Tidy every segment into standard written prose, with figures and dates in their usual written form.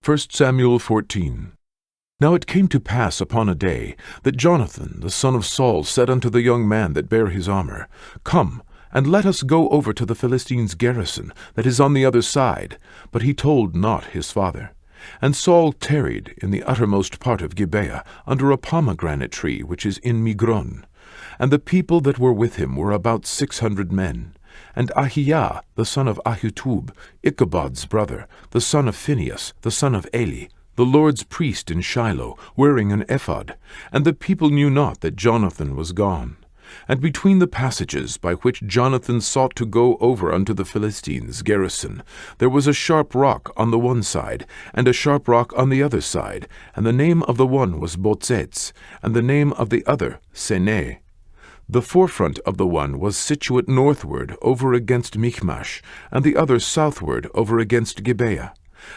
1 Samuel 14. Now it came to pass upon a day that Jonathan the son of Saul said unto the young man that bare his armor, Come, and let us go over to the Philistines' garrison that is on the other side. But he told not his father. And Saul tarried in the uttermost part of Gibeah, under a pomegranate tree which is in Migron. And the people that were with him were about 600 men. And Ahiah the son of Ahitub, Ichabod's brother, the son of Phinehas, the son of Eli, the Lord's priest in Shiloh, wearing an ephod. And the people knew not that Jonathan was gone. And between the passages by which Jonathan sought to go over unto the Philistines' garrison, there was a sharp rock on the one side, and a sharp rock on the other side, and the name of the one was Botzets, and the name of the other Seneh. The forefront of the one was situate northward over against Michmash, and the other southward over against Gibeah.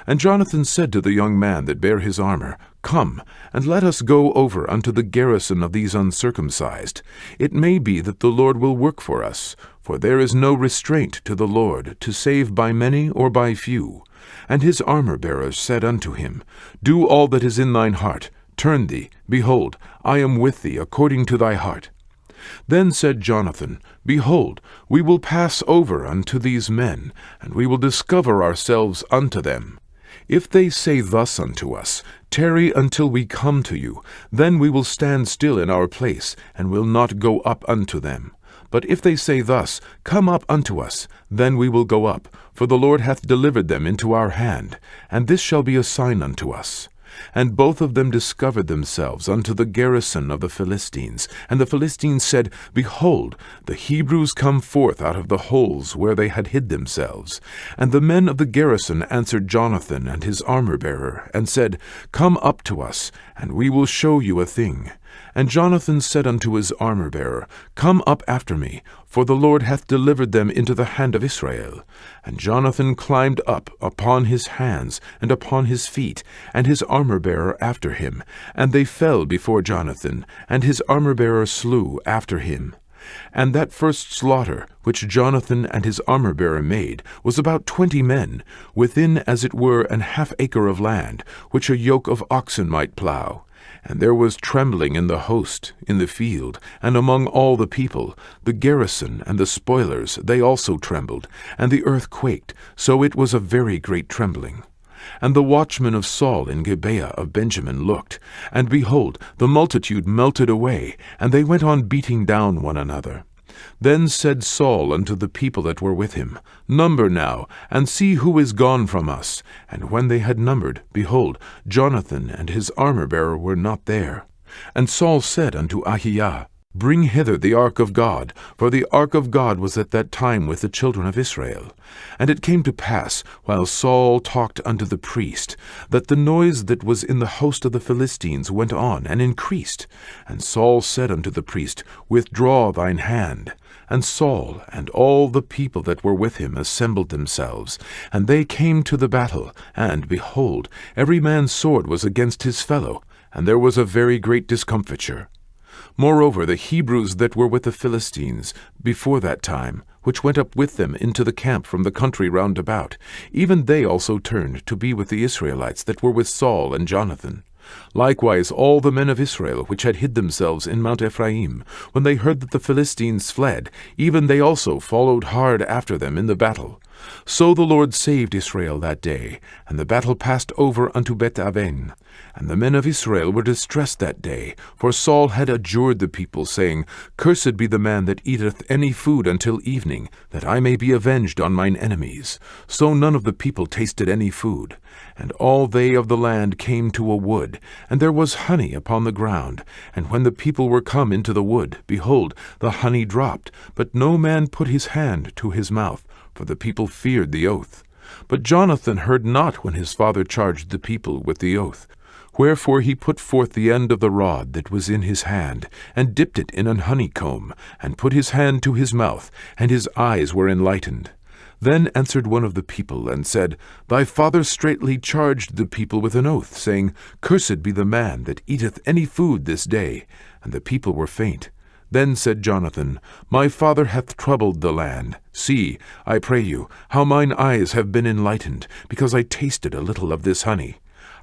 And Jonathan said to the young man that bare his armor, Come, and let us go over unto the garrison of these uncircumcised. It may be that the Lord will work for us, for there is no restraint to the Lord, to save by many or by few. And his armor-bearers said unto him, Do all that is in thine heart. Turn thee, behold, I am with thee according to thy heart. Then said Jonathan, Behold, we will pass over unto these men, and we will discover ourselves unto them. If they say thus unto us, Tarry until we come to you, then we will stand still in our place, and will not go up unto them. But if they say thus, Come up unto us, then we will go up, for the Lord hath delivered them into our hand, and this shall be a sign unto us. And both of them discovered themselves unto the garrison of the Philistines. And the Philistines said, Behold, the Hebrews come forth out of the holes where they had hid themselves. And the men of the garrison answered Jonathan and his armor-bearer, and said, Come up to us, and we will show you a thing. And Jonathan said unto his armor-bearer, Come up after me, for the Lord hath delivered them into the hand of Israel. And Jonathan climbed up upon his hands and upon his feet, and his armor-bearer after him. And they fell before Jonathan, and his armor-bearer slew after him. And that first slaughter, which Jonathan and his armor-bearer made, was about 20 men, within as it were an half acre of land, which a yoke of oxen might plough. And there was trembling in the host, in the field, and among all the people. The garrison and the spoilers, they also trembled, and the earth quaked, so it was a very great trembling. And the watchmen of Saul in Gibeah of Benjamin looked, and behold, the multitude melted away, and they went on beating down one another. Then said Saul unto the people that were with him, Number now, and see who is gone from us. And when they had numbered, behold, Jonathan and his armor-bearer were not there. And Saul said unto Ahiah, Bring hither the ark of God, for the ark of God was at that time with the children of Israel. And it came to pass, while Saul talked unto the priest, that the noise that was in the host of the Philistines went on and increased. And Saul said unto the priest, Withdraw thine hand. And Saul and all the people that were with him assembled themselves, and they came to the battle, and, behold, every man's sword was against his fellow, and there was a very great discomfiture. Moreover, the Hebrews that were with the Philistines before that time, which went up with them into the camp from the country round about, even they also turned to be with the Israelites that were with Saul and Jonathan. Likewise all the men of Israel which had hid themselves in Mount Ephraim, when they heard that the Philistines fled, even they also followed hard after them in the battle. So the Lord saved Israel that day, and the battle passed over unto Beth-aven. And the men of Israel were distressed that day, for Saul had adjured the people, saying, Cursed be the man that eateth any food until evening, that I may be avenged on mine enemies. So none of the people tasted any food. And all they of the land came to a wood, and there was honey upon the ground. And when the people were come into the wood, behold, the honey dropped, but no man put his hand to his mouth, for the people feared the oath. But Jonathan heard not when his father charged the people with the oath. Wherefore he put forth the end of the rod that was in his hand, and dipped it in an honeycomb, and put his hand to his mouth, and his eyes were enlightened. Then answered one of the people, and said, Thy father straitly charged the people with an oath, saying, Cursed be the man that eateth any food this day. And the people were faint. Then said Jonathan, My father hath troubled the land. See, I pray you, how mine eyes have been enlightened, because I tasted a little of this honey.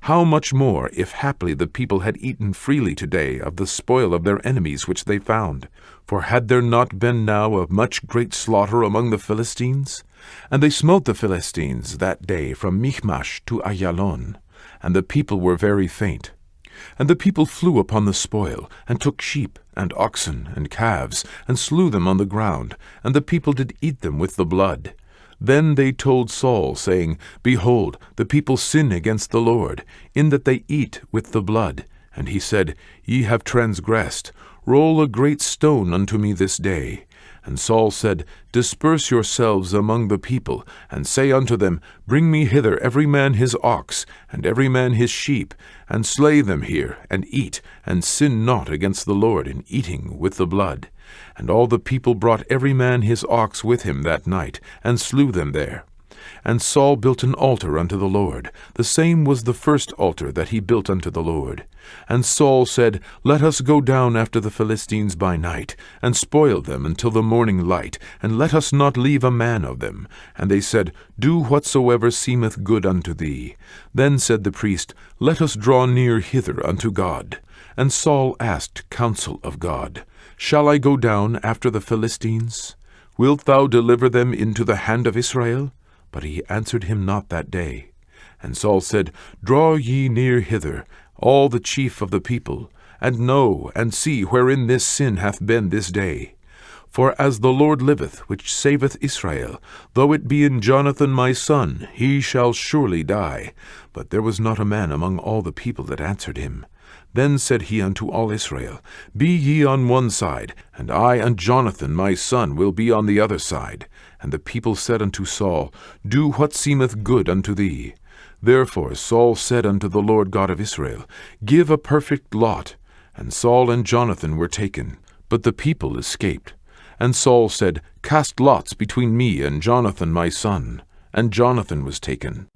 How much more, if haply the people had eaten freely today of the spoil of their enemies which they found? For had there not been now a much great slaughter among the Philistines? And they smote the Philistines that day from Michmash to Ayalon, and the people were very faint. And the people flew upon the spoil, and took sheep, and oxen, and calves, and slew them on the ground, and the people did eat them with the blood. Then they told Saul, saying, Behold, the people sin against the Lord, in that they eat with the blood. And he said, Ye have transgressed. Roll a great stone unto me this day. And Saul said, Disperse yourselves among the people, and say unto them, Bring me hither every man his ox, and every man his sheep, and slay them here, and eat, and sin not against the Lord in eating with the blood. And all the people brought every man his ox with him that night, and slew them there. And Saul built an altar unto the Lord. The same was the first altar that he built unto the Lord. And Saul said, Let us go down after the Philistines by night, and spoil them until the morning light, and let us not leave a man of them. And they said, Do whatsoever seemeth good unto thee. Then said the priest, Let us draw near hither unto God. And Saul asked counsel of God, Shall I go down after the Philistines? Wilt thou deliver them into the hand of Israel? But he answered him not that day. And Saul said, Draw ye near hither, all the chief of the people, and know and see wherein this sin hath been this day. For as the Lord liveth, which saveth Israel, though it be in Jonathan my son, he shall surely die. But there was not a man among all the people that answered him. Then said he unto all Israel, Be ye on one side, and I and Jonathan my son will be on the other side. And the people said unto Saul, Do what seemeth good unto thee. Therefore Saul said unto the Lord God of Israel, Give a perfect lot. And Saul and Jonathan were taken, but the people escaped. And Saul said, Cast lots between me and Jonathan my son. And Jonathan was taken.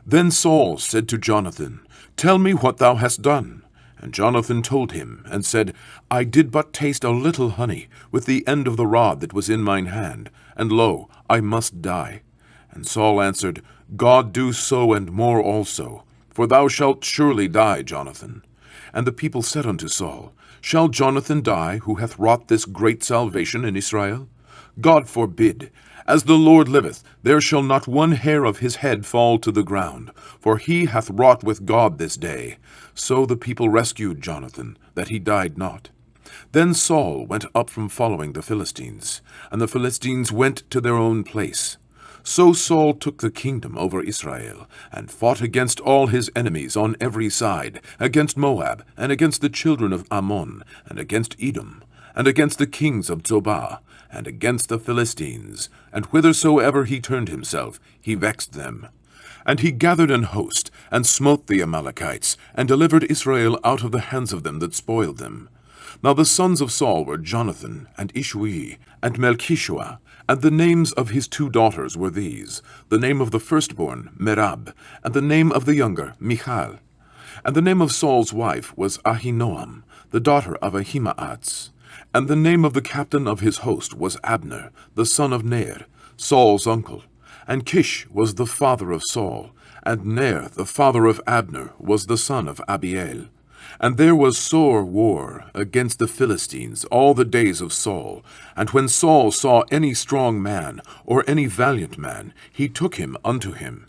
Then Saul said to Jonathan, Tell me what thou hast done. And Jonathan told him, and said, I did but taste a little honey with the end of the rod that was in mine hand, and lo, I must die. And Saul answered, God do so and more also, for thou shalt surely die, Jonathan. And the people said unto Saul, Shall Jonathan die, who hath wrought this great salvation in Israel? God forbid. As the Lord liveth, there shall not one hair of his head fall to the ground, for he hath wrought with God this day. So the people rescued Jonathan, that he died not. Then Saul went up from following the Philistines, and the Philistines went to their own place. So Saul took the kingdom over Israel, and fought against all his enemies on every side, against Moab, and against the children of Ammon, and against Edom, and against the kings of Zobah, and against the Philistines, and whithersoever he turned himself, he vexed them. And he gathered an host, and smote the Amalekites, and delivered Israel out of the hands of them that spoiled them. Now the sons of Saul were Jonathan, and Ishui, and Melchishua, and the names of his 2 daughters were these, the name of the firstborn, Merab, and the name of the younger, Michal. And the name of Saul's wife was Ahinoam, the daughter of Ahimaaz. And the name of the captain of his host was Abner, the son of Ner, Saul's uncle. And Kish was the father of Saul, and Ner, the father of Abner, was the son of Abiel. And there was sore war against the Philistines all the days of Saul. And when Saul saw any strong man, or any valiant man, he took him unto him.